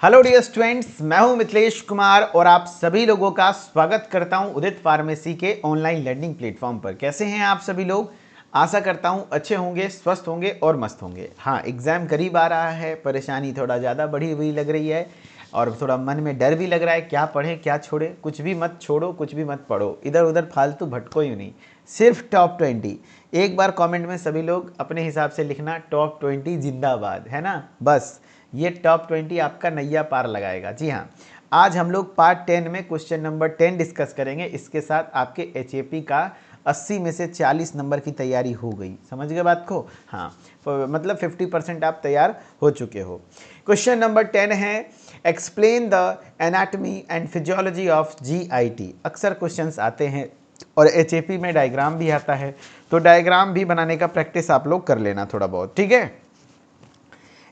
Hello dear students, मैं हूं मिथिलेश कुमार और आप सभी लोगों का स्वागत करता हूं उदित फार्मेसी के ऑनलाइन लर्निंग प्लेटफॉर्म पर। कैसे हैं आप सभी लोग? आशा करता हूं अच्छे होंगे, स्वस्थ होंगे और मस्त होंगे। हाँ, एग्ज़ाम करीब आ रहा है, परेशानी थोड़ा ज़्यादा बढ़ी हुई लग रही है और थोड़ा मन में डर भी लग रहा है, क्या पढ़ें क्या छोड़े। कुछ भी मत छोड़ो, कुछ भी मत पढ़ो, इधर उधर फालतू भटको ही नहीं, सिर्फ टॉप 20। एक बार कमेंट में सभी लोग अपने हिसाब से लिखना, टॉप 20 जिंदाबाद, है ना। बस ये टॉप 20 आपका नैया पार लगाएगा। जी हाँ, आज हम लोग पार्ट 10 में क्वेश्चन नंबर 10 डिस्कस करेंगे। इसके साथ आपके एचएपी का 80 में से 40 नंबर की तैयारी हो गई। समझ गए बात को? हाँ, मतलब 50% आप तैयार हो चुके हो। क्वेश्चन नंबर 10 है, explain the anatomy and physiology of GIT. अक्सर क्वेश्चंस आते हैं और एचएपी में डायग्राम भी आता है, तो डायग्राम भी बनाने का प्रैक्टिस आप लोग कर लेना थोड़ा बहुत, ठीक है।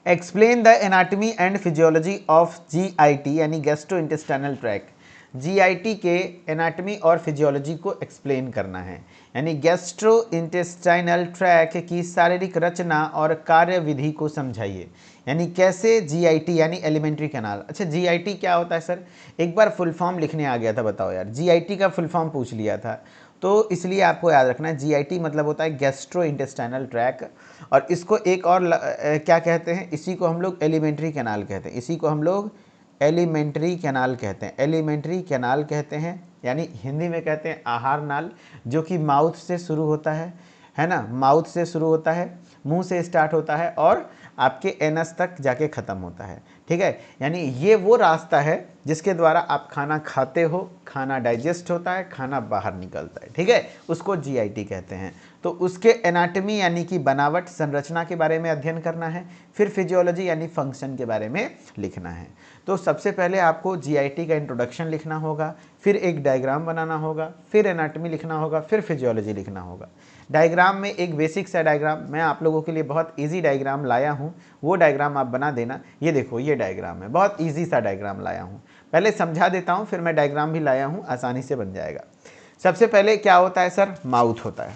Explain the anatomy and physiology of GIT यानी गैस्ट्रो इंटेस्टाइनल ट्रैक्ट। जीआईटी के एनाटमी और फिजियोलॉजी को एक्सप्लेन करना है, यानी गैस्ट्रो इंटेस्टाइनल ट्रैक की शारीरिक रचना और कार्यविधि को समझाइए। यानी कैसे जीआईटी यानी एलिमेंट्री कैनाल। अच्छा, जीआईटी क्या होता है सर? एक बार फुल फॉर्म लिखने आ गया था, बताओ यार, जीआईटी का फुल फॉर्म पूछ लिया था, तो इसलिए आपको याद रखना है जीआईटी मतलब होता है गैस्ट्रो इंटेस्टाइनल ट्रैक। और इसको एक और क्या कहते हैं, इसी को हम लोग एलिमेंट्री कैनाल कहते हैं, इसी को हम लोग एलिमेंट्री कैनाल कहते हैं, एलिमेंट्री कैनाल कहते हैं। यानी हिंदी में कहते हैं आहार नाल, जो कि माउथ से शुरू होता है ना, माउथ से शुरू होता है, मुंह से स्टार्ट होता है और आपके एनस तक जाके ख़त्म होता है, ठीक है। यानी ये वो रास्ता है जिसके द्वारा आप खाना खाते हो, खाना डाइजेस्ट होता है, खाना बाहर निकलता है, ठीक है, उसको जीआईटी कहते हैं। तो उसके एनाटमी यानी कि बनावट, संरचना के बारे में अध्ययन करना है, फिर फिजियोलॉजी यानी फंक्शन के बारे में लिखना है। तो सबसे पहले आपको जीआईटी का इंट्रोडक्शन लिखना होगा, फिर एक डायग्राम बनाना होगा, फिर एनाटमी लिखना होगा, फिर फिजियोलॉजी लिखना होगा। डायग्राम में एक बेसिक सा डायग्राम मैं आप लोगों के लिए बहुत इजी डायग्राम लाया हूँ, वो डायग्राम आप बना देना। ये देखो, ये डायग्राम है, बहुत इजी सा डायग्राम लाया हूँ। पहले समझा देता हूँ, फिर मैं डायग्राम भी लाया हूँ, आसानी से बन जाएगा। सबसे पहले क्या होता है सर? माउथ होता है।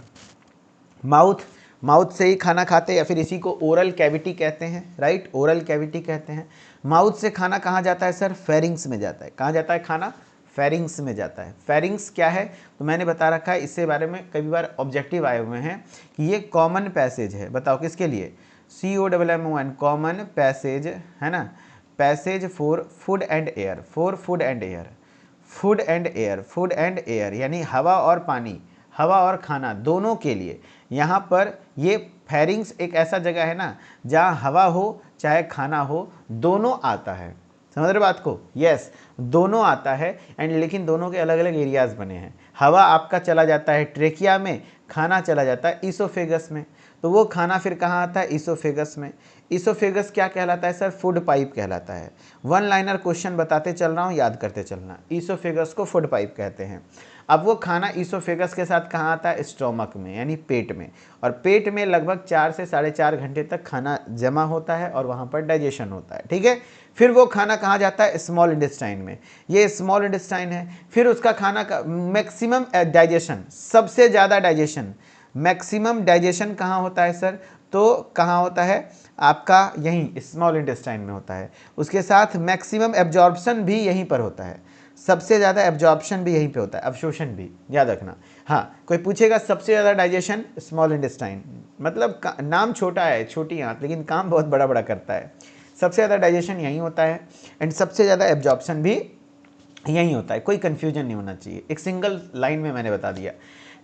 माउथ से ही खाना खाते हैं, या फिर इसी को ओरल कैविटी कहते हैं, राइट, ओरल कैविटी कहते हैं। माउथ से खाना कहाँ जाता है सर? फेरिंग्स में जाता है। कहाँ जाता है खाना? फेरिंग्स में जाता है। फेरिंग्स क्या है तो मैंने बता रखा है, इससे बारे में कई बार ऑब्जेक्टिव आए हुए हैं कि ये कॉमन पैसेज है। बताओ किसके लिए? COMMON, कॉमन पैसेज, है ना, passage for food and air, for food and air, food and air, food and air यानी हवा और पानी, हवा और खाना दोनों के लिए। यहाँ पर ये फेरिंग्स एक ऐसा जगह है ना जहाँ हवा हो चाहे खाना हो, दोनों आता है। समझ रहे बात को? यस, दोनों आता है एंड लेकिन दोनों के अलग अलग एरियाज बने हैं। हवा आपका चला जाता है ट्रेकिया में, खाना चला जाता है ईसोफेगस में। तो वो खाना फिर कहाँ आता है? ईसोफेगस में। ईसोफेगस क्या कहलाता है सर? फूड पाइप कहलाता है। वन लाइनर क्वेश्चन बताते चल रहा हूँ, याद करते चलना। ईसोफेगस को फूड पाइप कहते हैं। अब वो खाना ईसोफेगस के साथ कहाँ आता है? स्टोमक में, यानी पेट में। और पेट में लगभग 4 से 4.5 घंटे तक खाना जमा होता है और वहाँ पर डाइजेशन होता है, ठीक है। फिर वो खाना कहाँ जाता है? स्मॉल इंटेस्टाइन में। ये स्मॉल इंटेस्टाइन है। फिर उसका खाना का मैक्सिमम डाइजेशन, सबसे ज़्यादा डाइजेशन, मैक्सिमम डाइजेशन कहाँ होता है सर? तो कहाँ होता है? आपका यहीं स्मॉल इंटेस्टाइन में होता है। उसके साथ मैक्सिमम एब्जॉर्प्शन भी यहीं पर होता है, सबसे ज़्यादा एब्जॉर्प्शन भी यहीं पे होता है, अवशोषण भी, याद रखना। हाँ, कोई पूछेगा सबसे ज़्यादा डाइजेशन स्मॉल इंटेस्टाइन, मतलब नाम छोटा है, छोटी आंत, लेकिन काम बहुत बड़ा बड़ा करता है। सबसे ज़्यादा डाइजेशन यहीं होता है एंड सबसे ज़्यादा एब्जॉर्प्शन भी यहीं होता है। कोई कन्फ्यूजन नहीं होना चाहिए, एक सिंगल लाइन में मैंने बता दिया।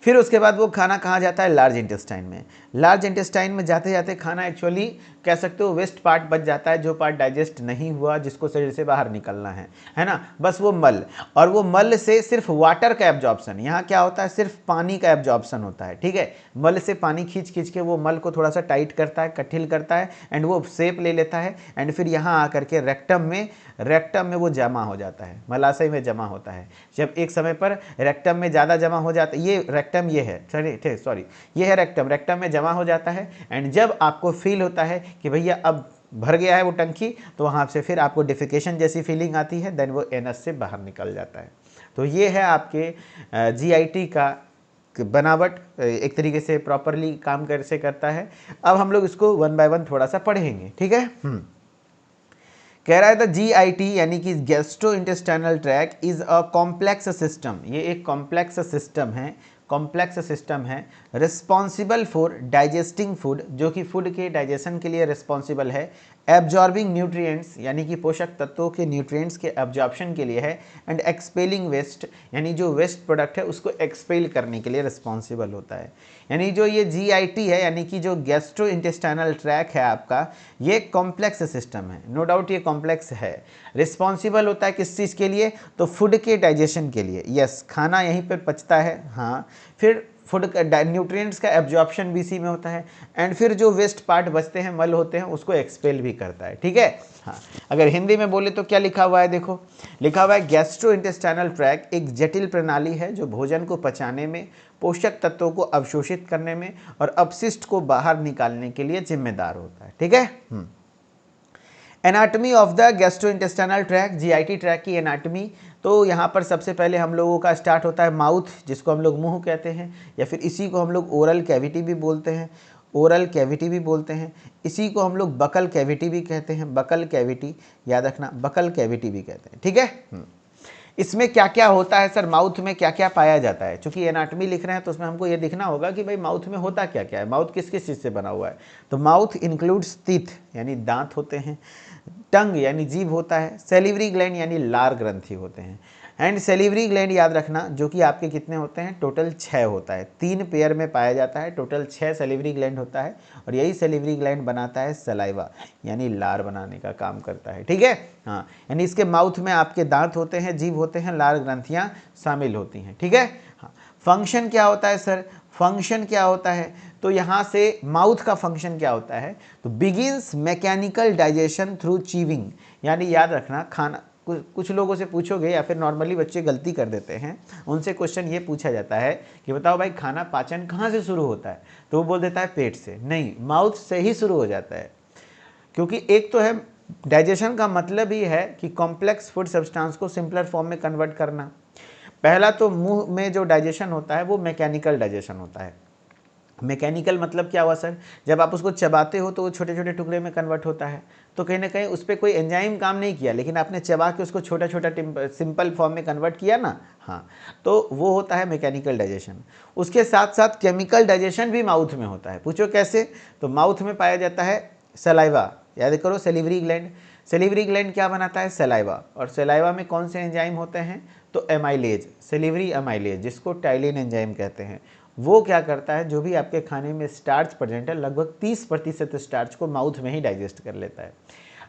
फिर उसके बाद वो खाना कहाँ जाता है? लार्ज इंटेस्टाइन में। लार्ज इंटेस्टाइन में जाते जाते खाना एक्चुअली कह सकते हो वेस्ट पार्ट बच जाता है, जो पार्ट डाइजेस्ट नहीं हुआ, जिसको शरीर से बाहर निकलना है ना, बस वो मल। और वो मल से सिर्फ वाटर का एब्जॉर्प्शन, यहाँ क्या होता है? सिर्फ पानी का एब्जॉर्प्शन होता है, ठीक है। मल से पानी खींच खींच के वो मल को थोड़ा सा टाइट करता है, कठिल करता है एंड वो शेप ले लेता है एंड फिर यहाँ आकर के रेक्टम में वो जमा हो जाता है, मलाशय में जमा होता है। जब एक समय पर रेक्टम में ज़्यादा जमा हो जाता है, ये रेक्टम ये है, सॉरी ये है रेक्टम, रेक्टम में जमा हो जाता है एंड जब आपको फील होता है कि भैया अब भर गया है वो टंकी, तो वहाँ से फिर आपको डिफिकेशन जैसी फीलिंग आती है, देन वो एनस से बाहर निकल जाता है। तो ये है आपके जीआईटी का बनावट, एक तरीके से प्रॉपरली काम कैसे करता है। अब हम लोग इसको वन बाय वन थोड़ा सा पढ़ेंगे, ठीक है। कह रहा है द GIT यानी कि gastro intestinal tract is a complex system, ये एक कॉम्प्लेक्स सिस्टम है, कॉम्प्लेक्स सिस्टम है रिस्पॉन्सिबल फॉर डाइजेस्टिंग फूड, जो कि फूड के डाइजेशन के लिए रिस्पॉन्सिबल है, एब्जॉर्बिंग न्यूट्रिएंट्स यानी कि पोषक तत्वों के न्यूट्रिएंट्स के एब्जॉर्प्शन के लिए है, एंड एक्सपेलिंग वेस्ट यानी जो वेस्ट प्रोडक्ट है उसको एक्सपेल करने के लिए रिस्पॉन्सिबल होता है। यानी जो ये GIT है यानी कि जो गैस्ट्रो इंटेस्टाइनल ट्रैक है आपका, ये कॉम्प्लेक्स सिस्टम है, नो डाउट ये कॉम्प्लेक्स है। रिस्पॉन्सिबल होता है किस चीज़ के लिए? तो फूड के डाइजेशन के लिए, यस, खाना यहीं पर पचता है, हाँ, फिर फूड का न्यूट्रिएंट्स का एब्जॉर्प्शन भी इसी में होता है, एंड फिर जो वेस्ट पार्ट बचते हैं, मल होते हैं, उसको एक्सपेल भी करता है, ठीक है। हाँ, अगर हिंदी में बोले तो क्या लिखा हुआ है, देखो लिखा हुआ है गैस्ट्रो इंटेस्टाइनल ट्रैक एक जटिल प्रणाली है जो भोजन को पचाने में, पोषक तत्वों को अवशोषित करने में और अपशिष्ट को बाहर निकालने के लिए जिम्मेदार होता है, ठीक है। Anatomy of the gastrointestinal tract, GIT track की एनाटमी, तो यहाँ पर सबसे पहले हम लोगों का स्टार्ट होता है माउथ, जिसको हम लोग मुंह कहते हैं, या फिर इसी को हम लोग ओरल कैविटी भी बोलते हैं, ओरल कैविटी भी बोलते हैं, इसी को हम लोग बकल कैविटी भी कहते हैं, बकल कैविटी, याद रखना, बकल कैविटी भी कहते हैं, ठीक है। इसमें क्या क्या होता है सर, माउथ में क्या क्या पाया जाता है? चूंकि एनाटमी लिख रहे हैं तो उसमें हमको ये दिखना होगा कि भाई माउथ में होता क्या क्या है, माउथ किस किस चीज़ से बना हुआ है। तो माउथ इंक्लूड्स टीथ यानी दांत होते हैं, टंग यानी जीभ होता है, सेलिवरी ग्लैंड यानी लार ग्रंथि होते हैं, एंड सेलिवरी ग्लैंड याद रखना जो कि आपके कितने होते हैं, टोटल 6 होता है, 3 पेयर में पाया जाता है, टोटल 6 सेलिवरी ग्लैंड होता है, और यही सेलिवरी ग्लैंड बनाता है सलाइवा यानी लार बनाने का काम करता है, ठीक है। हाँ, यानी इसके माउथ में आपके दांत होते हैं, जीभ होते हैं, लार ग्रंथियाँ शामिल होती हैं, ठीक है। हाँ, फंक्शन क्या होता है सर, फंक्शन क्या होता है? तो यहाँ से माउथ का फंक्शन क्या होता है, तो begins mechanical digestion through chewing, यानी याद रखना खाना, कुछ लोगों से पूछोगे या फिर नॉर्मली बच्चे गलती कर देते हैं, उनसे क्वेश्चन ये पूछा जाता है कि बताओ भाई खाना पाचन कहाँ से शुरू होता है, तो वो बोल देता है पेट से, नहीं, माउथ से ही शुरू हो जाता है। क्योंकि एक तो है डाइजेशन का मतलब ही है कि कॉम्प्लेक्स फूड सब्सटेंस को सिंपलर फॉर्म में कन्वर्ट करना। पहला तो मुंह में जो डाइजेशन होता है वो मैकेनिकल डाइजेशन होता है। मैकेनिकल मतलब क्या हुआ सर, जब आप उसको चबाते हो तो वो छोटे छोटे टुकड़े में कन्वर्ट होता है, तो कहीं ना कहीं उस पर कोई एंजाइम काम नहीं किया, लेकिन आपने चबा के उसको छोटा छोटा सिंपल फॉर्म में कन्वर्ट किया ना, हाँ, तो वो होता है मैकेनिकल डाइजेशन। उसके साथ साथ केमिकल डाइजेशन भी माउथ में होता है। पूछो कैसे, तो माउथ में पाया जाता है सलाइवा, याद करो सेलिवरी ग्लैंड, सेलिवरी ग्लैंड क्या बनाता है, सलाइवा, और सलाइवा में कौन से एंजाइम होते हैं, तो एमाइलेज, सेलिवरी एमाइलेज, जिसको टाइलिन एंजाइम कहते हैं, वो क्या करता है, जो भी आपके खाने में स्टार्च प्रेजेंट है, लगभग 30% स्टार्च को माउथ में ही डाइजेस्ट कर लेता है।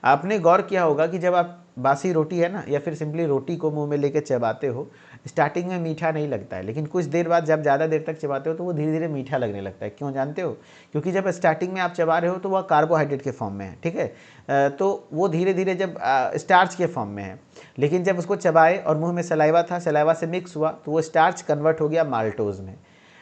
आपने गौर किया होगा कि जब आप बासी रोटी है ना, या फिर सिंपली रोटी को मुंह में लेके चबाते हो, स्टार्टिंग में मीठा नहीं लगता है, लेकिन कुछ देर बाद जब ज़्यादा देर तक चबाते हो तो वो धीरे धीरे मीठा लगने लगता है। क्यों जानते हो? क्योंकि जब स्टार्टिंग में आप चबा रहे हो तो वह कार्बोहाइड्रेट के फॉर्म में है, ठीक है, तो वो धीरे धीरे जब स्टार्च के फॉर्म में है, लेकिन जब उसको चबाए और मुँह में सलाइवा था, सलाइवा से मिक्स हुआ तो वो स्टार्च कन्वर्ट हो गया माल्टोज में,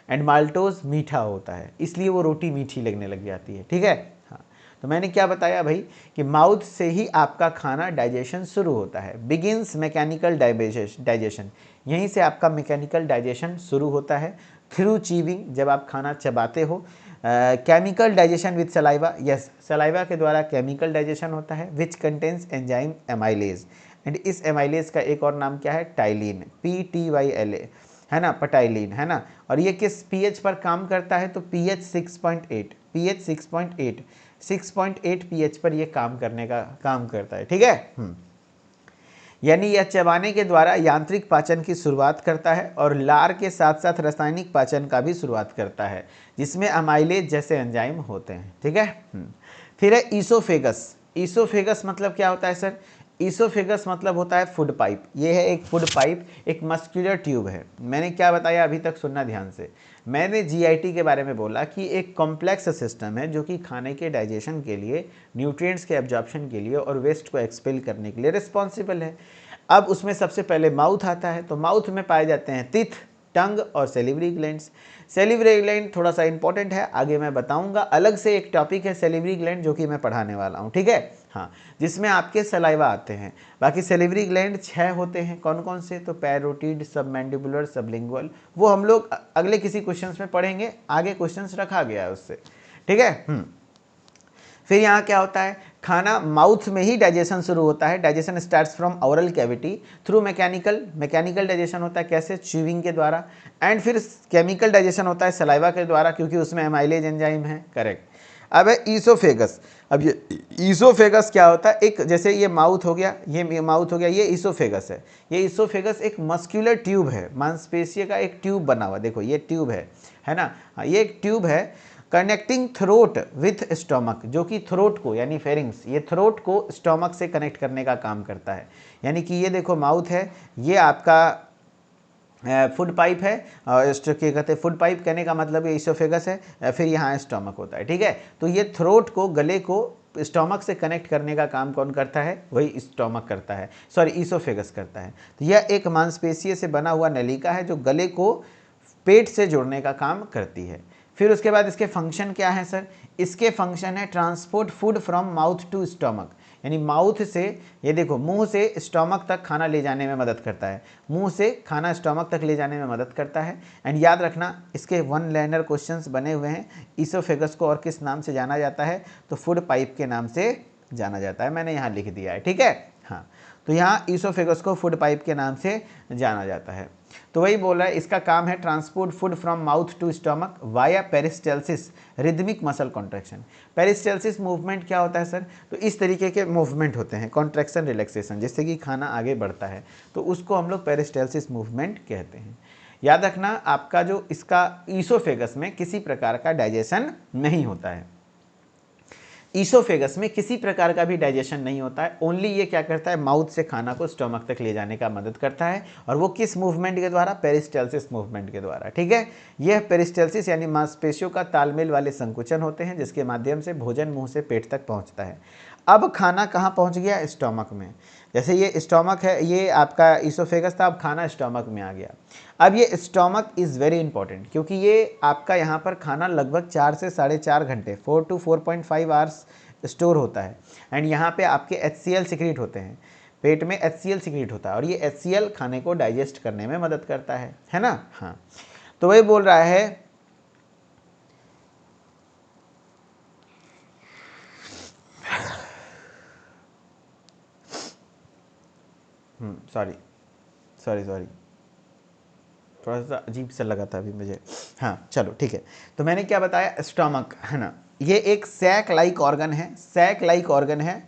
एंड माल्टोज मीठा होता है, इसलिए वो रोटी मीठी लगने लग जाती है, ठीक है। हाँ, तो मैंने क्या बताया भाई कि माउथ से ही आपका खाना डाइजेशन शुरू होता है, बिगिंस मैकेनिकल डाइजेशन, यहीं से आपका मैकेनिकल डाइजेशन शुरू होता है, थ्रू चीविंग, जब आप खाना चबाते हो, chemical digestion with saliva, yes, saliva के द्वारा केमिकल डाइजेशन होता है, which contains enzyme amylase, and इस एमाइलेज का एक और नाम क्या है, टाइलिन, PTYLA, है ना, पटाइलिन, है ना, और ये किस pH पर काम करता है, तो pH 6.8, pH 6.8, 6.8 pH पर ये काम करने का काम करता है, ठीक है। यानी यह चबाने के द्वारा यांत्रिक पाचन की शुरुआत करता है और लार के साथ साथ रासायनिक पाचन का भी शुरुआत करता है, जिसमें अमाइलेज जैसे एंजाइम होते हैं, ठीक है। फिर है ईसोफेगस, ईसोफेगस मतलब क्या होता है सर, ईसोफेगस मतलब होता है फूड पाइप, ये है एक फूड पाइप, एक मस्कुलर ट्यूब है। मैंने क्या बताया अभी तक, सुनना ध्यान से, मैंने GIT के बारे में बोला कि एक कॉम्प्लेक्स सिस्टम है जो कि खाने के डाइजेशन के लिए, न्यूट्रिएंट्स के एब्जॉर्प्शन के लिए और वेस्ट को एक्सपेल करने के लिए रिस्पॉन्सिबल है। अब उसमें सबसे पहले माउथ आता है, तो माउथ में पाए जाते हैं टीथ, टंग और सेलिवरी ग्लैंड्स। सेलिवरी ग्लैंड थोड़ा सा इंपॉर्टेंट है, आगे मैं बताऊंगा, अलग से एक टॉपिक है सेलिवरी ग्लैंड जो कि मैं पढ़ाने वाला हूँ, ठीक है। हाँ, जिसमें आपके सलाइवा आते हैं। बाकी सेलिवरी ग्लैंड 6 होते हैं, कौन कौन से, तो पैरोटिड, सबमैंडिबुलर, सबलिंगुअल, वो हम लोग अगले किसी क्वेश्चंस में पढ़ेंगे, आगे क्वेश्चंस रखा गया है उससे, ठीक है। फिर यहाँ क्या होता है, खाना माउथ में ही डाइजेशन शुरू होता है। Digestion starts from oral cavity through mechanical digestion होता है, कैसे? च्यूइंग के द्वारा। एंड फिर केमिकल डाइजेशन होता है सलाइवा के द्वारा, क्योंकि उसमें एमाइलेज एंजाइम है। करेक्ट। अब है ईसोफेगस। अब ये ईसोफेगस क्या होता है? एक जैसे ये माउथ हो गया, ये माउथ हो गया, ये ईसोफेगस है। ये ईसोफेगस एक मस्क्यूलर ट्यूब है, मांसपेशियों का एक ट्यूब बना हुआ। देखो ये ट्यूब है ना, ये एक ट्यूब है कनेक्टिंग थ्रोट विथ स्टोमक, जो कि थ्रोट को यानी फेरिंग्स, ये थ्रोट को स्टोमक से कनेक्ट करने का काम करता है। यानी कि ये देखो माउथ है, ये आपका फूड पाइप है, और क्या कहते हैं, फूड पाइप कहने का मतलब ये ईसोफेगस है, फिर यहाँ स्टोमक होता है। ठीक है, तो ये थ्रोट को, गले को स्टोमक से कनेक्ट करने का काम कौन करता है? वही स्टोमक करता है, सॉरी ईसोफेगस करता है। तो यह एक मांसपेशियों से बना हुआ नलिका है जो गले को पेट से जोड़ने का काम करती है। फिर उसके बाद इसके फंक्शन क्या है सर? इसके फंक्शन है transport food from mouth to stomach, यानी माउथ से, ये देखो मुंह से स्टोमक तक खाना ले जाने में मदद करता है, मुंह से खाना स्टोमक तक ले जाने में मदद करता है। एंड याद रखना इसके वन लाइनर क्वेश्चंस बने हुए हैं। ईसोफेगस को और किस नाम से जाना जाता है? तो फूड पाइप के नाम से जाना जाता है, मैंने यहाँ लिख दिया है। ठीक है, हाँ, तो यहाँ ईसोफेगस को फूड पाइप के नाम से जाना जाता है। तो वही बोल रहा है, इसका काम है transport food from mouth to stomach via peristalsis rhythmic muscle contraction. Peristalsis movement क्या होता है सर? तो इस तरीके के मूवमेंट होते हैं, कॉन्ट्रैक्शन रिलैक्सेशन, जिससे कि खाना आगे बढ़ता है, तो उसको हम लोग पेरिस्टेल्सिस मूवमेंट कहते हैं। याद रखना आपका जो इसका ईसोफेगस में किसी प्रकार का डाइजेशन नहीं होता है, ईसोफेगस में किसी प्रकार का भी डाइजेशन नहीं होता है। ओनली ये क्या करता है? माउथ से खाना को स्टोमक तक ले जाने का मदद करता है, और वो किस मूवमेंट के द्वारा? पेरिस्टेल्सिस मूवमेंट के द्वारा। ठीक है, यह पेरिस्टेल्सिस यानी मांसपेशियों का तालमेल वाले संकुचन होते हैं, जिसके माध्यम से भोजन मुंह से पेट तक पहुंचता है। अब खाना कहाँ पहुंच गया? स्टोमक में। जैसे ये स्टोमक है, ये आपका ईसोफेगस था, अब खाना स्टोमक में आ गया। अब ये स्टोमक इज़ वेरी इंपॉर्टेंट, क्योंकि ये आपका यहाँ पर खाना लगभग 4 से 4.5 घंटे 4 to 4.5 आवर्स स्टोर होता है। एंड यहाँ पे आपके HCl सिक्रीट होते हैं, पेट में HCl सिक्रीट होता है, और ये HCl खाने को डाइजेस्ट करने में मदद करता है ना। हाँ, तो वही बोल रहा है सॉरी थोड़ा सा अजीब सा लगा था अभी मुझे। हाँ चलो ठीक है, तो मैंने क्या बताया? स्टोमक है ना, ये एक सैक लाइक ऑर्गन है, सैक लाइक ऑर्गन है।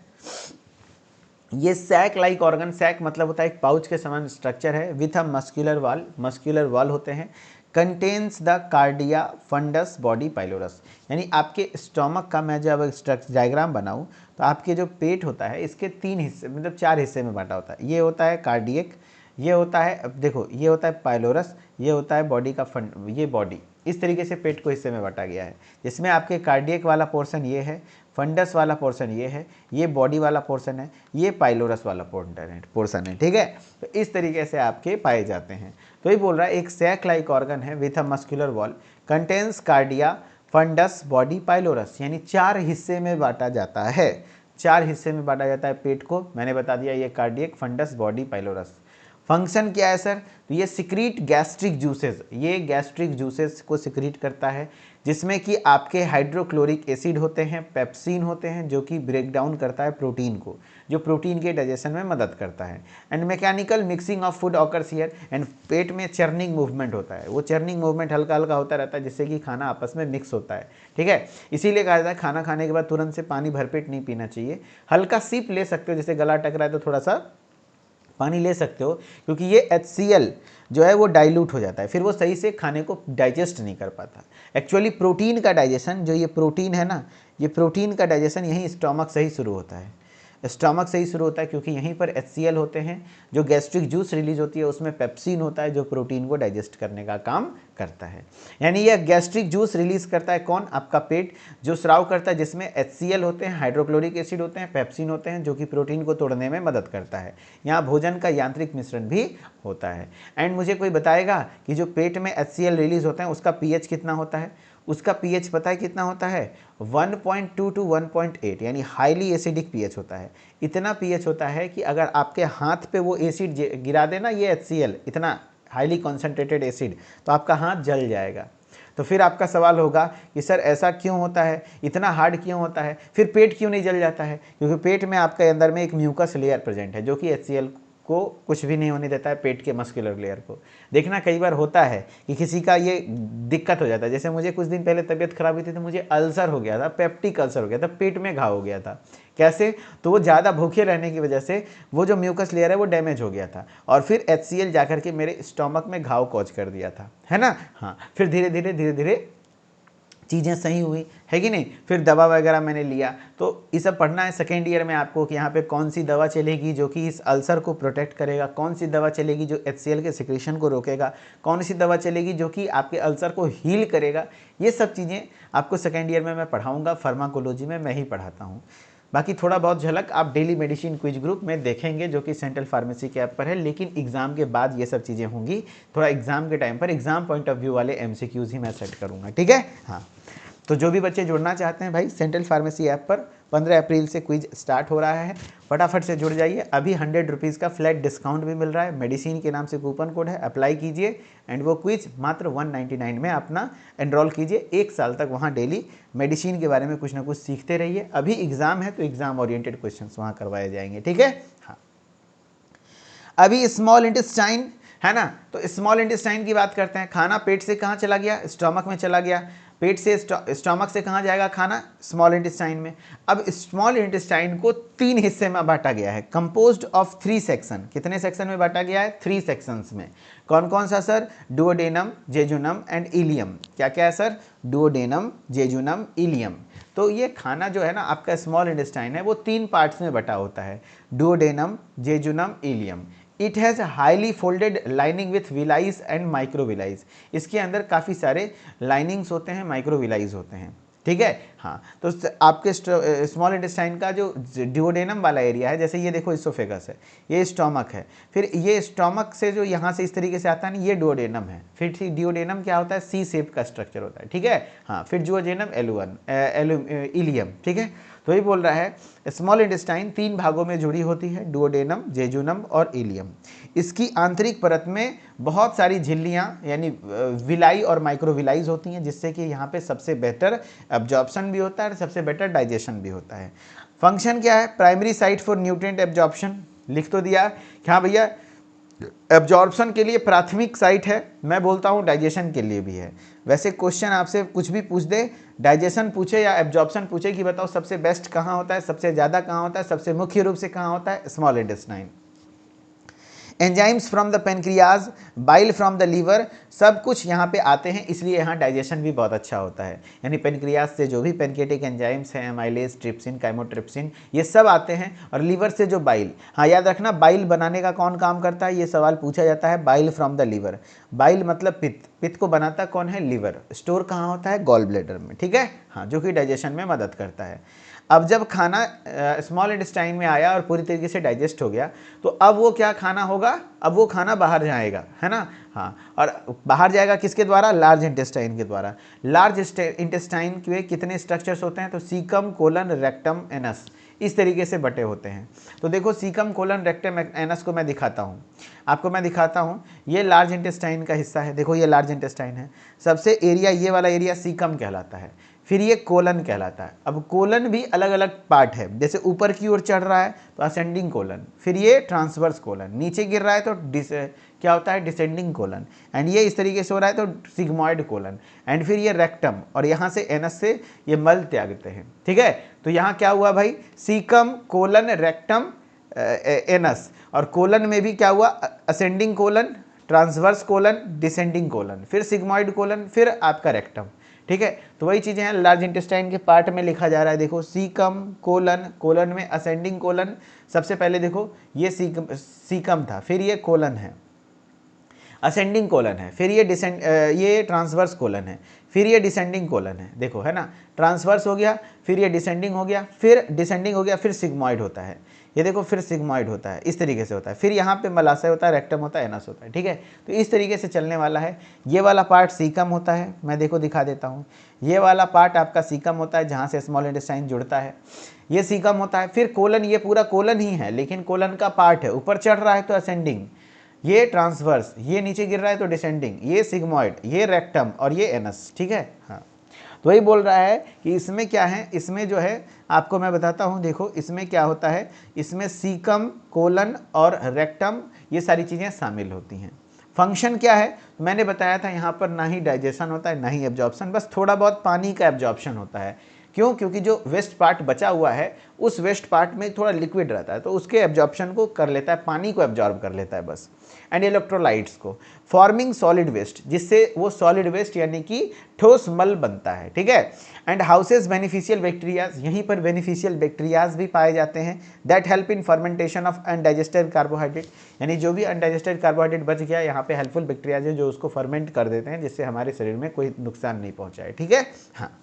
ये सैक लाइक ऑर्गन, सैक मतलब होता है एक पाउच के समान स्ट्रक्चर है, विथ अ मस्क्यूलर वॉल होते हैं। Contains the cardia fundus body pylorus, यानी आपके स्टोमक का मैं जब स्ट्रक्चर डायग्राम बनाऊं तो आपके जो पेट होता है इसके 3 हिस्से, मतलब 4 हिस्से में बांटा होता है। ये होता है कार्डियक, ये होता है, अब देखो ये होता है पाइलोरस, ये होता है बॉडी का फंड, ये बॉडी। इस तरीके से पेट को हिस्से में बांटा गया है, जिसमें आपके कार्डियक वाला पोर्शन ये है, फंडस वाला पोर्शन ये है, ये बॉडी वाला पोर्शन है, ये पाइलोरस वाला पोर्शन है। ठीक है, तो इस तरीके से आपके पाए जाते हैं। तो ये बोल रहा है एक सैक लाइक ऑर्गन है with a muscular wall, contains cardia fundus body pylorus, यानी 4 हिस्से में बांटा जाता है। 4 हिस्से में बांटा जाता है पेट को, मैंने बता दिया, ये cardiac, fundus, body, pylorus. Function क्या है सर? तो ये सिक्रीट गैस्ट्रिक जूसेस, ये गैस्ट्रिक जूसेस को सिक्रीट करता है, जिसमें कि आपके हाइड्रोक्लोरिक एसिड होते हैं, पेप्सिन होते हैं, जो कि ब्रेक डाउन करता है प्रोटीन को, जो प्रोटीन के डाइजेशन में मदद करता है। And mechanical mixing of food occurs here, and पेट में चर्निंग मूवमेंट होता है, वो चर्निंग मूवमेंट हल्का हल्का होता रहता है, जिससे कि खाना आपस में मिक्स होता है। ठीक है, इसीलिए कहा जाता है खाना खाने के बाद तुरंत से पानी भरपेट नहीं पीना चाहिए, हल्का सिप ले सकते हो, जैसे गला अटक रहा है तो थोड़ा सा पानी ले सकते हो, क्योंकि ये HCl जो है वो डाइल्यूट हो जाता है, फिर वो सही से खाने को डाइजेस्ट नहीं कर पाता। एक्चुअली प्रोटीन का डाइजेशन, जो ये प्रोटीन है ना, ये प्रोटीन का डाइजेशन यहीं स्टोमक से ही शुरू होता है, स्टोमक से ही शुरू होता है, क्योंकि यहीं पर HCl होते हैं, जो गैस्ट्रिक जूस रिलीज होती है उसमें पेप्सिन होता है, जो प्रोटीन को डाइजेस्ट करने का काम करता है। यानी यह गैस्ट्रिक जूस रिलीज करता है कौन? आपका पेट, जो स्राव करता है, जिसमें HCl होते हैं, हाइड्रोक्लोरिक एसिड होते हैं, पेप्सिन होते हैं, जो कि प्रोटीन को तोड़ने में मदद करता है। यहाँ भोजन का यांत्रिक मिश्रण भी होता है। एंड मुझे कोई बताएगा कि जो पेट में HCl रिलीज होता है उसका pH कितना होता है? उसका pH पता है कितना होता है? 1.2 to 1.8, यानी हाईली एसिडिक pH होता है। इतना pH होता है कि अगर आपके हाथ पे वो एसिड गिरा देना, ये HCl, इतना हाईली कॉन्सेंट्रेटेड एसिड, तो आपका हाथ जल जाएगा। तो फिर आपका सवाल होगा कि सर ऐसा क्यों होता है, इतना हार्ड क्यों होता है, फिर पेट क्यों नहीं जल जाता है? क्योंकि पेट में आपके अंदर में एक म्यूकस लेयर प्रेजेंट है जो कि HCl को कुछ भी नहीं होने देता है, पेट के मस्कुलर लेयर को। देखना कई बार होता है कि किसी का ये दिक्कत हो जाता है, जैसे मुझे कुछ दिन पहले तबीयत खराब हुई थी तो मुझे अल्सर हो गया था, पेप्टिक अल्सर हो गया था, पेट में घाव हो गया था। कैसे? तो वो ज़्यादा भूखे रहने की वजह से वो जो म्यूकस लेयर है वो डैमेज हो गया था और फिर HCl जाकर के मेरे स्टोमक में घाव कॉज कर दिया था, है ना। हाँ, फिर धीरे धीरे चीज़ें सही हुई, है कि नहीं। फिर दवा वगैरह मैंने लिया। तो ये सब पढ़ना है सेकेंड ईयर में आपको कि यहाँ पे कौन सी दवा चलेगी जो कि इस अल्सर को प्रोटेक्ट करेगा, कौन सी दवा चलेगी जो HCl के सिक्रेशन को रोकेगा, कौन सी दवा चलेगी जो कि आपके अल्सर को हील करेगा। ये सब चीज़ें आपको सेकेंड ईयर में मैं पढ़ाऊँगा, फार्माकोलॉजी में मैं ही पढ़ाता हूँ। बाकी थोड़ा बहुत झलक आप डेली मेडिसिन क्विज ग्रुप में देखेंगे जो कि सेंट्रल फार्मेसी के ऐप पर है, लेकिन एग्जाम के बाद ये सब चीज़ें होंगी। थोड़ा एग्जाम के टाइम पर एग्जाम पॉइंट ऑफ व्यू वाले MCQs ही मैं सेट करूँगा, ठीक है। हाँ, तो जो भी बच्चे जुड़ना चाहते हैं भाई, सेंट्रल फार्मेसी ऐप पर 15 अप्रैल से क्विज स्टार्ट हो रहा है, फटाफट से जुड़ जाइए। अभी 100 रुपीज़ का फ्लैट डिस्काउंट भी मिल रहा है, मेडिसिन के नाम से कूपन कोड है, अप्लाई कीजिए एंड वो क्विज मात्र 199 में अपना एनरोल कीजिए। 1 साल तक वहाँ डेली मेडिसिन के बारे में कुछ ना कुछ सीखते रहिए। अभी एग्जाम है तो एग्जाम ओरिएंटेड क्वेश्चन वहाँ करवाए जाएंगे, ठीक है। हाँ, अभी स्मॉल इंटेस्टाइन है ना, तो स्मॉल इंटेस्टाइन की बात करते हैं। खाना पेट से कहाँ चला गया? स्टोमक में चला गया। पेट से स्टोमक से कहाँ जाएगा खाना? स्मॉल इंटेस्टाइन में। अब स्मॉल इंटेस्टाइन को 3 हिस्से में बांटा गया है, कंपोज्ड ऑफ 3 सेक्शन। कितने सेक्शन में बांटा गया है? 3 सेक्शंस में। कौन कौन सा sir? Duodenum, jejunum and ileum. क्या क्या है सर? Duodenum, jejunum, ileum. तो ये खाना जो है ना आपका स्मॉल इंटेस्टाइन है वो 3 पार्ट्स में बटा होता है, duodenum, jejunum, ileum. It has highly folded lining with villi and microvilli. इसके अंदर काफ़ी सारे लाइनिंग्स होते हैं, माइक्रोविलाइज होते हैं, ठीक है। हाँ, तो आपके स्मॉल इंटेस्टाइन का जो डुओडेनम वाला एरिया है, जैसे ये देखो इसोफेगस है, ये स्टोमक है, फिर ये स्टोमक से जो यहाँ से इस तरीके से आता है ना, ये डुओडेनम है। फिर ठीक डुओडेनम क्या होता है? सी शेप का स्ट्रक्चर होता है, ठीक है। हाँ, फिर डुओडेनम इलियम, ठीक है। तो ये बोल रहा है स्मॉल इंटेस्टाइन 3 भागों में जुड़ी होती है, डुओडेनम, जेजुनम और इलियम। इसकी आंतरिक परत में बहुत सारी झिल्लियाँ यानी विलाई और माइक्रोविलाइज होती हैं, जिससे कि यहाँ पे सबसे बेटर एब्जॉर्प्शन भी होता है और सबसे बेटर डाइजेशन भी होता है। फंक्शन क्या है? Primary site for nutrient absorption. लिख तो दिया कि हाँ भैया एब्जॉर्प्शन के लिए प्राथमिक साइट है, मैं बोलता हूँ डाइजेशन के लिए भी है। वैसे क्वेश्चन आपसे कुछ भी पूछ दे, डाइजेशन पूछे या एब्जॉर्प्शन पूछे कि बताओ सबसे बेस्ट कहाँ होता है, सबसे ज़्यादा कहाँ होता है, सबसे मुख्य रूप से कहाँ होता है? Small intestine. Enzymes from the pancreas, bile from the liver, सब कुछ यहाँ पे आते हैं, इसलिए यहाँ डाइजेशन भी बहुत अच्छा होता है। यानी पेनक्रियाज से जो भी पेनकेटिक एंजाइम्स हैं, एमाइलेज, ट्रिप्सिन, काइमोट्रिप्सिन, ये सब आते हैं। और लीवर से जो बाइल, हाँ याद रखना, बाइल बनाने का कौन काम करता है? ये सवाल पूछा जाता है। Bile from the liver, bile मतलब पित्त, पित्त को बनाता कौन है? लीवर। स्टोर कहाँ होता है? गॉल ब्लैडर में, ठीक है। हाँ, जो कि डाइजेशन में मदद करता है। अब जब खाना स्मॉल इंटेस्टाइन में आया और पूरी तरीके से डाइजेस्ट हो गया, तो अब वो क्या खाना होगा? अब वो खाना बाहर जाएगा, है ना। हाँ, और बाहर जाएगा किसके द्वारा? लार्ज इंटेस्टाइन के द्वारा। लार्ज इंटेस्टाइन के कितने स्ट्रक्चर्स होते हैं? तो सीकम, कोलन, रेक्टम, एनस, इस तरीके से बटे होते हैं। तो देखो सीकम, कोलन, रेक्टम, एनस को मैं दिखाता हूँ आपको, मैं दिखाता हूँ। ये लार्ज इंटेस्टाइन का हिस्सा है, देखो ये लार्ज इंटेस्टाइन है। सबसे एरिया, ये वाला एरिया सीकम कहलाता है, फिर ये कोलन कहलाता है। अब कोलन भी अलग अलग पार्ट है, जैसे ऊपर की ओर चढ़ रहा है तो असेंडिंग कोलन, फिर ये ट्रांसवर्स कोलन, नीचे गिर रहा है तो क्या होता है? डिसेंडिंग कोलन, एंड ये इस तरीके से हो रहा है तो सिग्मॉइड कोलन, एंड फिर ये रेक्टम, और यहाँ से एनस से ये मल त्यागते हैं, ठीक है। तो यहाँ क्या हुआ भाई? सीकम, कोलन, रेक्टम, एनस, और कोलन में भी क्या हुआ? Ascending colon, transverse colon, descending colon, फिर सिग्मॉइड कोलन, फिर आपका रेक्टम, ठीक है। तो वही चीज़ें हैं, लार्ज इंटेस्टाइन के पार्ट में लिखा जा रहा है। देखो सीकम, कोलन, कोलन में असेंडिंग कोलन, सबसे पहले देखो ये सीकम था, फिर ये कोलन है, असेंडिंग कोलन है, फिर ये ट्रांसवर्स कोलन है, फिर ये डिसेंडिंग कोलन है। देखो है ना, ट्रांसवर्स हो गया, फिर ये डिसेंडिंग हो गया, फिर डिसेंडिंग हो गया, फिर सिग्मॉइड होता है, ये देखो फिर सिग्मॉइड होता है, इस तरीके से होता है, फिर यहाँ पे मलाशय होता है, रेक्टम होता है, एनस होता है, ठीक है। तो इस तरीके से चलने वाला है। ये वाला पार्ट सीकम होता है, मैं देखो दिखा देता हूँ। ये वाला पार्ट आपका सीकम होता है, जहाँ से स्मॉल इंटेस्टाइन जुड़ता है, ये सीकम होता है। फिर कोलन, ये पूरा कोलन ही है, लेकिन कोलन का पार्ट है, ऊपर चढ़ रहा है तो असेंडिंग, ये ट्रांसवर्स, ये नीचे गिर रहा है तो डिसेंडिंग, ये सिग्मॉइड, ये रेक्टम और ये एनस, ठीक है। हाँ, तो वही बोल रहा है कि इसमें क्या है, इसमें जो है आपको मैं बताता हूँ, देखो इसमें क्या होता है, इसमें सीकम, कोलन और रेक्टम ये सारी चीज़ें शामिल होती हैं। फंक्शन क्या है, मैंने बताया था यहाँ पर ना ही डाइजेशन होता है ना ही एब्जॉर्प्शन, बस थोड़ा बहुत पानी का एब्जॉर्प्शन होता है। क्यों? क्योंकि जो वेस्ट पार्ट बचा हुआ है उस वेस्ट पार्ट में थोड़ा लिक्विड रहता है, तो उसके एब्जॉर्प्शन को कर लेता है, पानी को एब्जॉर्ब कर लेता है बस, एंड इलेक्ट्रोलाइट्स को, फॉर्मिंग सॉलिड वेस्ट, जिससे वो सॉलिड वेस्ट यानी कि ठोस मल बनता है, ठीक है। एंड हाउसेज बेनिफिशियल बैक्टीरियाज, यहीं पर बेनिफिशियल बैक्टीरियाज भी पाए जाते हैं, that help in fermentation of undigested carbohydrate, यानी जो भी अनडाइजेस्टेड कार्बोहाइड्रेट बच गया यहाँ पे हेल्पफुल बैक्टीरियाज है जो उसको फर्मेंट कर देते हैं, जिससे हमारे शरीर में कोई नुकसान नहीं पहुँचाए, ठीक है। हाँ,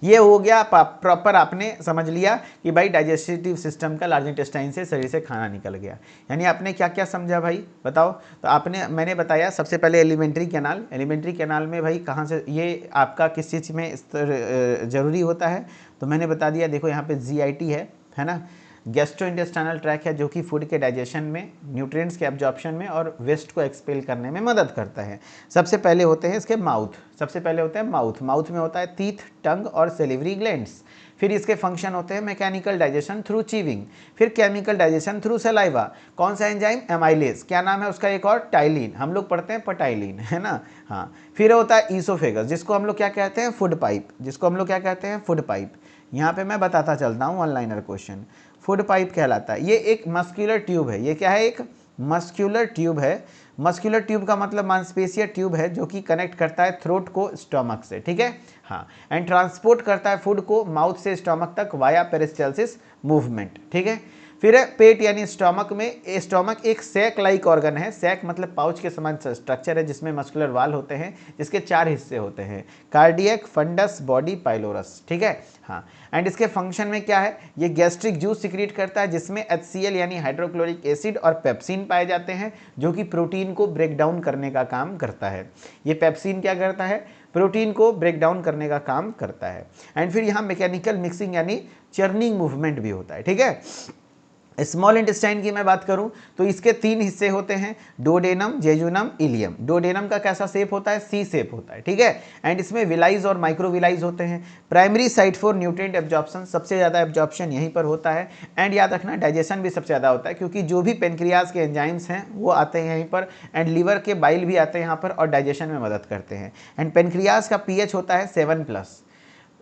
ये हो गया, प्रॉपर आपने समझ लिया कि भाई डाइजेस्टिव सिस्टम का लार्ज इंटेस्टाइन से शरीर से खाना निकल गया। यानी आपने क्या क्या समझा भाई बताओ। तो आपने, मैंने बताया सबसे पहले एलिमेंट्री कैनाल, एलिमेंट्री कैनाल में भाई कहाँ से ये आपका किस चीज़ में ज़रूरी होता है, तो मैंने बता दिया, देखो यहाँ पे GIT है ना, गैस्ट्रोइंटेस्टाइनल ट्रैक है जो कि फूड के डाइजेशन में, न्यूट्रिएंट्स के एब्जॉर्प्शन में और वेस्ट को एक्सपेल करने में मदद करता है। सबसे पहले होते हैं इसके माउथ, सबसे पहले होता है माउथ, माउथ में होता है टीथ, टंग और सेलिवरी ग्लैंड्स। फिर इसके फंक्शन होते हैं मैकेनिकल डाइजेशन थ्रू चीविंग, फिर केमिकल डाइजेशन थ्रू सलाइवा। कौन सा एंजाइम? एमाइलेज, क्या नाम है उसका एक और? टाइलिन, हम लोग पढ़ते हैं पटाइलिन, है ना। हाँ, फिर होता है ईसोफेगस, जिसको हम लोग क्या कहते हैं? फूड पाइप, जिसको हम लोग क्या कहते हैं? Food pipe. यहाँ पे मैं बताता चलता हूँ, one liner question, food pipe कहलाता है। ये एक मस्क्यूलर ट्यूब है, ये क्या है? एक मस्क्यूलर ट्यूब है। मस्क्यूलर ट्यूब का मतलब मांसपेशीय ट्यूब है जो कि कनेक्ट करता है थ्रोट को स्टोमक से, ठीक है। हाँ, एंड ट्रांसपोर्ट करता है फूड को माउथ से स्टोमक तक वाया पेरिस्टालसिस मूवमेंट, ठीक है। फिर है पेट यानी स्टोमक में, स्टोमक एक सैक लाइक ऑर्गन है, सैक मतलब पाउच के समान स्ट्रक्चर है जिसमें मस्कुलर वाल होते हैं, जिसके 4 हिस्से होते हैं, कार्डियक, फंडस, बॉडी, पाइलोरस, ठीक है। हाँ, एंड इसके फंक्शन में क्या है, ये गैस्ट्रिक जूस सिक्रीट करता है जिसमें HCl यानी हाइड्रोक्लोरिक एसिड और पेप्सिन पाए जाते हैं जो कि प्रोटीन को ब्रेक डाउन करने का काम करता है। ये पेप्सिन क्या करता है? प्रोटीन को ब्रेक डाउन करने का काम करता है। एंड फिर यहाँ मैकेनिकल मिक्सिंग यानी चर्निंग मूवमेंट भी होता है, ठीक है। स्मॉल इंटेस्टाइन की मैं बात करूं तो इसके 3 हिस्से होते हैं, डोडेनम, जेजुनम, इलियम। डोडेनम का कैसा शेप होता है? C शेप होता है, ठीक है। एंड इसमें विलाइज और माइक्रोविलाइज होते हैं। Primary site for nutrient absorption, सबसे ज़्यादा एब्जॉर्प्शन यहीं पर होता है। एंड याद रखना डाइजेशन भी सबसे ज़्यादा होता है क्योंकि जो भी पेनक्रियाज के एंजाइम्स हैं वो आते हैं यहीं पर, एंड लीवर के बाइल भी आते हैं यहाँ पर और डाइजेशन में मदद करते हैं। एंड पेनक्रियाज का pH होता है 7+।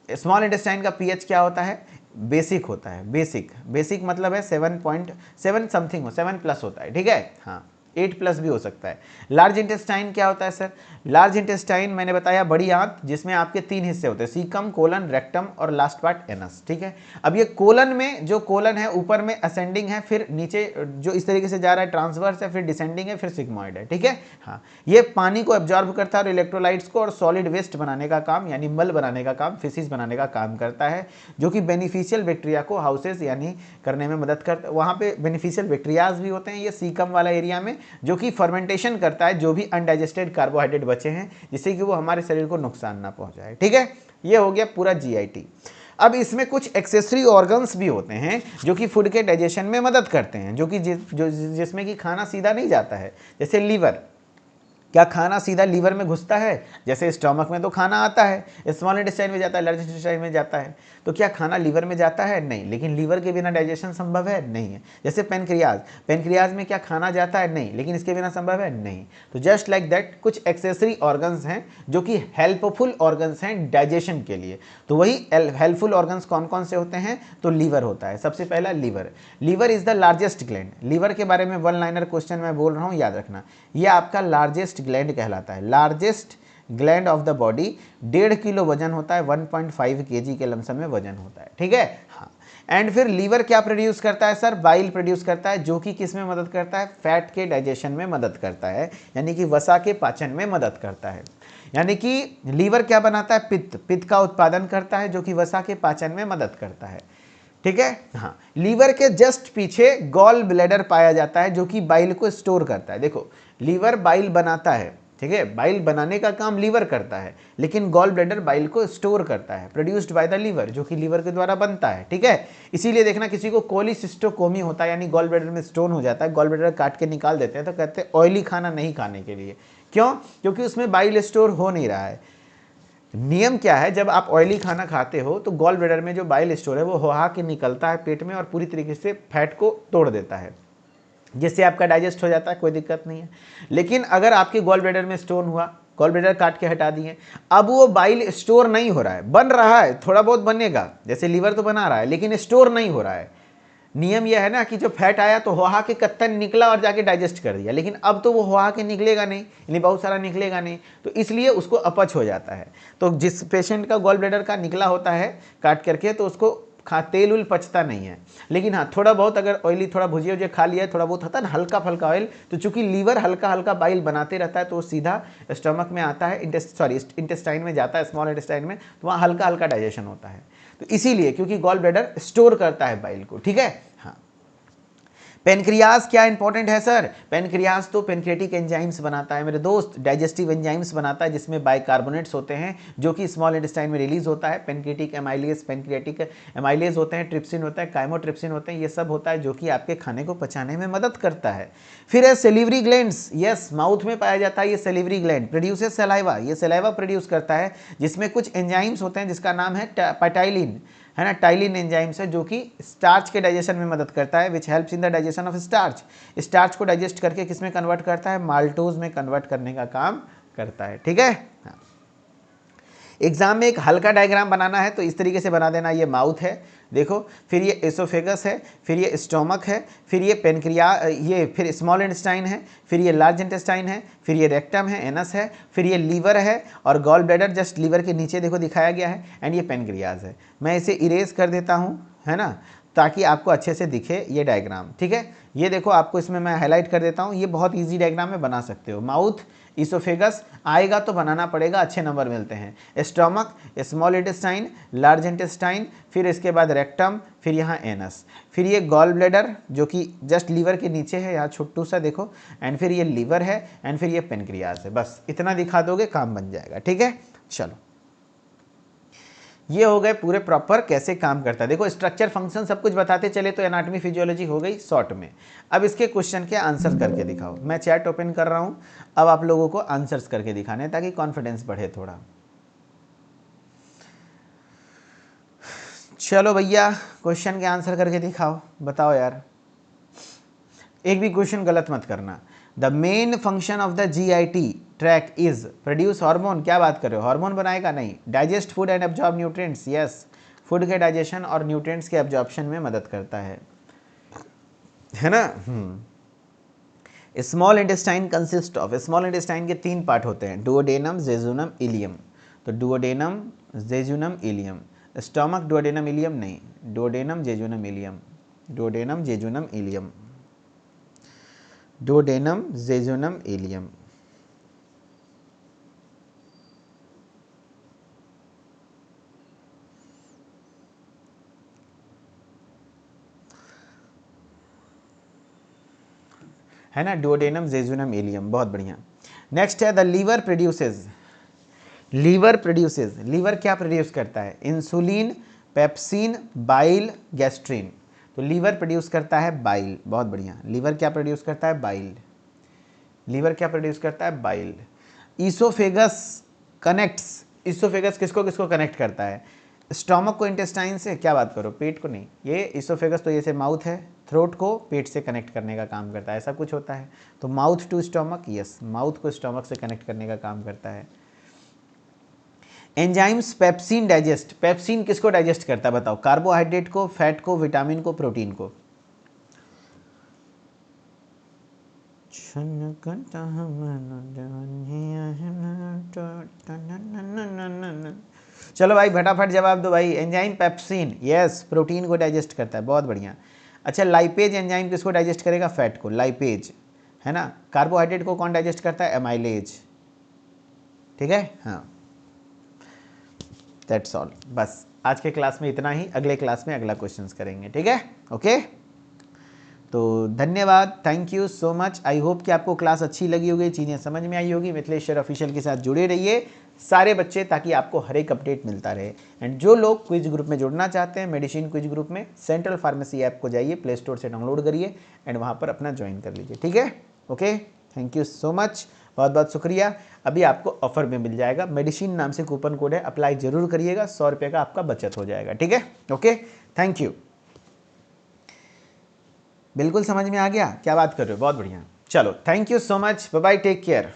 स्मॉल इंटेस्टाइन का pH क्या होता है? बेसिक होता है, बेसिक, बेसिक मतलब है 7.7 समथिंग हो, 7+ होता है, ठीक है। हाँ, 8+ भी हो सकता है। लार्ज इंटेस्टाइन क्या होता है सर? लार्ज इंटेस्टाइन मैंने बताया बड़ी आंत, जिसमें आपके 3 हिस्से होते हैं, सीकम, कोलन, रेक्टम और लास्ट पार्ट एनस, ठीक है। अब ये कोलन में, जो कोलन है ऊपर में असेंडिंग है, फिर नीचे जो इस तरीके से जा रहा है ट्रांसवर्स है, फिर डिसेंडिंग है, फिर सिग्मॉइड है, ठीक है। हाँ, ये पानी को एब्जॉर्ब करता है और इलेक्ट्रोलाइट्स को और सॉलिड वेस्ट बनाने का काम यानी मल बनाने का काम, फिसिस बनाने का काम करता है, जो कि बेनिफिशियल बैक्टीरिया को हाउसेस यानी करने में मदद करता है। वहाँ पे बेनिफिशियल बैक्टीरियाज भी होते हैं ये सीकम वाला एरिया में, जो कि फर्मेंटेशन करता है जो भी अनडाइजेस्टेड कार्बोहाइड्रेट बचे हैं, जिससे कि वो हमारे शरीर को नुकसान ना पहुंचाए, ठीक है। ये हो गया पूरा GIT। अब इसमें कुछ एक्सेसरी ऑर्गन्स भी होते हैं जो कि फूड के डाइजेशन में मदद करते हैं, जो कि जिसमें कि खाना सीधा नहीं जाता है। जैसे लीवर, क्या खाना सीधा लीवर में घुसता है? जैसे स्टमक में तो खाना आता है, स्मॉल इंटेस्टाइन में जाता है, लार्ज इंटेस्टाइन में जाता है, तो क्या खाना लीवर में जाता है? नहीं। लेकिन लीवर के बिना डाइजेशन संभव है? नहीं है। जैसे पेनक्रियाज, पेनक्रियाज में क्या खाना जाता है? नहीं। लेकिन इसके बिना संभव है? नहीं। तो जस्ट लाइक दैट कुछ एक्सेसरी ऑर्गन्स हैं जो कि हेल्पफुल ऑर्गन्स हैं डाइजेशन के लिए। तो वही हेल्पफुल ऑर्गन्स कौन कौन से होते हैं? तो लीवर होता है सबसे पहला, liver. Liver is the largest gland. Liver के बारे में 1 लाइनर क्वेश्चन मैं बोल रहा हूँ, याद रखना। ये आपका लार्जेस्ट ग्लैंड कहलाता है, largest gland of the body. 1.5 kilo वजन होता है, 1.5 kg के लमसम में वजन होता है, ठीक है। हाँ, एंड फिर लीवर क्या प्रोड्यूस करता है सर? बाइल प्रोड्यूस करता है, जो कि किस में मदद करता है? फैट के डाइजेशन में मदद करता है, यानी कि वसा के पाचन में मदद करता है। यानी कि लीवर क्या बनाता है? पित्त, पित्त का उत्पादन करता है जो कि वसा के पाचन में मदद करता है, ठीक है। हाँ, लीवर के जस्ट पीछे गॉल ब्लैडर पाया जाता है जो कि बाइल को स्टोर करता है। देखो, लीवर बाइल बनाता है, ठीक है, बाइल बनाने का काम लीवर करता है, लेकिन गॉल ब्लैडर बाइल को स्टोर करता है, प्रोड्यूस्ड बाय द लीवर, जो कि लीवर के द्वारा बनता है। ठीक है, इसीलिए देखना किसी को कोलिसिस्टोकोमी होता है, यानी गॉल ब्लैडर में स्टोन हो जाता है, गॉल ब्लैडर काट के निकाल देते हैं, तो कहते हैं ऑयली खाना नहीं खाने के लिए। क्यों? क्योंकि उसमें बाइल स्टोर हो नहीं रहा है। नियम क्या है, जब आप ऑयली खाना खाते हो तो गॉल ब्लैडर में जो बाइल स्टोर है वो होहा के निकलता है पेट में और पूरी तरीके से फैट को तोड़ देता है, जिससे आपका डाइजेस्ट हो जाता है, कोई दिक्कत नहीं है। लेकिन अगर आपके गॉल ब्लैडर में स्टोन हुआ, गॉल ब्लैडर काट के हटा दिए, अब वो बाइल स्टोर नहीं हो रहा है, बन रहा है, थोड़ा बहुत बनेगा, जैसे लीवर तो बना रहा है, लेकिन स्टोर नहीं हो रहा है। नियम यह है ना कि जो फैट आया तो होहा के कत्तन निकला और जाके डाइजेस्ट कर दिया, लेकिन अब तो वो होहा के निकलेगा नहीं, यानी बहुत सारा निकलेगा नहीं, तो इसलिए उसको अपच हो जाता है। तो जिस पेशेंट का गॉल ब्लैडर का निकला होता है काट करके, तो उसको तेल उल पचता नहीं है। लेकिन हाँ, थोड़ा बहुत अगर ऑयली थोड़ा भुजिया वुजिया खा लिया है, थोड़ा बहुत होता है ना हल्का फल्का ऑयल, तो चूंकि लीवर हल्का हल्का बाइल बनाते रहता है, तो वो सीधा स्टमक में आता है, इंटेस्टाइन में जाता है, स्मॉल इंटेस्टाइन में, तो वहाँ हल्का हल्का डाइजेशन होता है। तो इसीलिए, क्योंकि गॉल ब्लैडर स्टोर करता है बाइल को। ठीक है, हाँ। पेनक्रियाज क्या इंपॉर्टेंट है सर? पेनक्रियाज तो पेनक्रियाटिक एंजाइम्स बनाता है मेरे दोस्त, डाइजेस्टिव एंजाइम्स बनाता है, जिसमें बाइकार्बोनेट्स होते हैं जो कि स्मॉल इंटेस्टाइन में रिलीज होता है। पेनक्रियाटिक एमाइलेज, पेनक्रियाटिक एमाइलेज होते हैं, ट्रिप्सिन होता है, काइमोट्रिप्सिन होते हैं, ये सब होता है जो कि आपके खाने को पचाने में मदद करता है। फिर है सेलिवरी ग्लैंड्स, यस, माउथ में पाया जाता है ये सेलिवरी ग्लैंड, प्रोड्यूसेस सलाइवा, ये सलाइवा प्रोड्यूस करता है, जिसमें कुछ एंजाइम्स होते हैं जिसका नाम है पैटाइलिन, है ना, टाइलिन एंजाइम्स है, जो कि स्टार्च के डाइजेशन में मदद करता है, which helps in the digestion of starch. Starch को डाइजेस्ट करके किस में कन्वर्ट करता है? माल्टोज में कन्वर्ट करने का काम करता है। ठीक है, हाँ। एग्जाम में एक हल्का डायग्राम बनाना है तो इस तरीके से बना देना, ये माउथ है देखो, फिर ये एसोफेगस है, फिर ये स्टोमक है, फिर ये पेनक्रिया, ये फिर स्मॉल इंटेस्टाइन है, फिर ये लार्ज इंटेस्टाइन है, फिर ये रेक्टम है, एनस है, फिर ये लीवर है, और गॉल ब्लैडर जस्ट लीवर के नीचे देखो दिखाया गया है, एंड ये पेनक्रियाज है। मैं इसे इरेज कर देता हूँ, है ना, ताकि आपको अच्छे से दिखे ये डायग्राम। ठीक है, ये देखो, आपको इसमें मैं हाईलाइट कर देता हूँ, ये बहुत ईजी डायग्राम में बना सकते हो। माउथ, इसोफेगस आएगा तो बनाना पड़ेगा, अच्छे नंबर मिलते हैं। Stomach, small intestine, large intestine, फिर इसके बाद रेक्टम, फिर यहाँ एनस, फिर ये गॉल ब्लैडर जो कि जस्ट लीवर के नीचे है, यहाँ छोटू सा देखो, एंड फिर ये लीवर है, एंड फिर ये पेनक्रियाज है। बस इतना दिखा दोगे काम बन जाएगा। ठीक है, चलो, ये हो गए पूरे प्रॉपर कैसे काम करता है। देखो, स्ट्रक्चर, फंक्शन सब कुछ बताते चले तो एनाटॉमी फिजियोलॉजी हो गई शॉर्ट में। अब इसके क्वेश्चन के आंसर्स करके दिखाओ। मैं चैट ओपन कर रहा हूं, अब आप लोगों को आंसर्स करके दिखाने ताकि कॉन्फिडेंस बढ़े थोड़ा। चलो भैया, क्वेश्चन के आंसर करके दिखाओ, बताओ यार, एक भी क्वेश्चन गलत मत करना। The main function of the GIT track is produce hormone, क्या बात कर रहे हो, हार्मोन बनाएगा? नहीं, digest food and absorb nutrients, yes, food के डाइजेशन और न्यूट्रिएंट्स के एब्जॉर्प्शन में मदद करता है ना। Small intestine consist of, small intestine के 3 पार्ट होते हैं, डुओडेनम, जेजुनम, इलियम। तो duodenum, jejunum, ileum. Stomach, duodenum, ileum नहीं, duodenum, jejunum, ileum, duodenum, jejunum, ileum, duodenum, jejunum, ilium. है ना, डुओडेनम, जेजुनम, इलियम, बहुत बढ़िया। नेक्स्ट है the liver produces, liver produces, liver क्या प्रोड्यूस करता है? Insulin, pepsin, bile, gastrin. तो लीवर प्रोड्यूस करता है बाइल, बहुत बढ़िया। लीवर क्या प्रोड्यूस करता है? बाइल। लीवर क्या प्रोड्यूस करता है? बाइल। ईसोफेगस कनेक्ट्स, ईसोफेगस किसको किसको कनेक्ट करता है? स्टोमक को इंटेस्टाइन से, क्या बात करो, पेट को नहीं, ये ईसोफेगस तो ये से माउथ है, थ्रोट को पेट से कनेक्ट करने का काम करता है, ऐसा कुछ होता है। तो mouth to stomach, yes, mouth को स्टोमक से कनेक्ट करने का काम करता है। एंजाइम्स पेप्सिन डाइजेस्ट, पेप्सिन किसको डाइजेस्ट करता है बताओ? कार्बोहाइड्रेट को, फैट को, विटामिन को, प्रोटीन को। चलो भाई फटाफट जवाब दो भाई। एंजाइम पेप्सिन, यस, प्रोटीन को डाइजेस्ट करता है, बहुत बढ़िया। अच्छा, लाइपेज एंजाइम किसको डाइजेस्ट करेगा? फैट को, लाइपेज, है ना। कार्बोहाइड्रेट को कौन डाइजेस्ट करता है? एमाइलेज। ठीक है, हाँ, दैट्स ऑल। बस आज के क्लास में इतना ही, अगले क्लास में अगला क्वेश्चंस करेंगे। ठीक है, ओके। तो धन्यवाद, thank you so much. I hope कि आपको क्लास अच्छी लगी होगी, चीज़ें समझ में आई होगी। मिथिलेश्वर ऑफिशियल के साथ जुड़े रहिए सारे बच्चे, ताकि आपको हर एक अपडेट मिलता रहे। एंड जो लोग क्विज ग्रुप में जुड़ना चाहते हैं, मेडिसिन क्विज ग्रुप में, सेंट्रल फार्मेसी ऐप को जाइए, प्ले स्टोर से डाउनलोड करिए एंड वहाँ पर अपना ज्वाइन कर लीजिए, ठीक है। Okay, thank you so much, बहुत बहुत शुक्रिया। अभी आपको ऑफर में मिल जाएगा, मेडिसिन नाम से कूपन कोड है, अप्लाई जरूर करिएगा, 100 रुपये का आपका बचत हो जाएगा, ठीक है। Okay, thank you. बिल्कुल समझ में आ गया, क्या बात कर रहे हो, बहुत बढ़िया। चलो, thank you so much, bye bye, take care.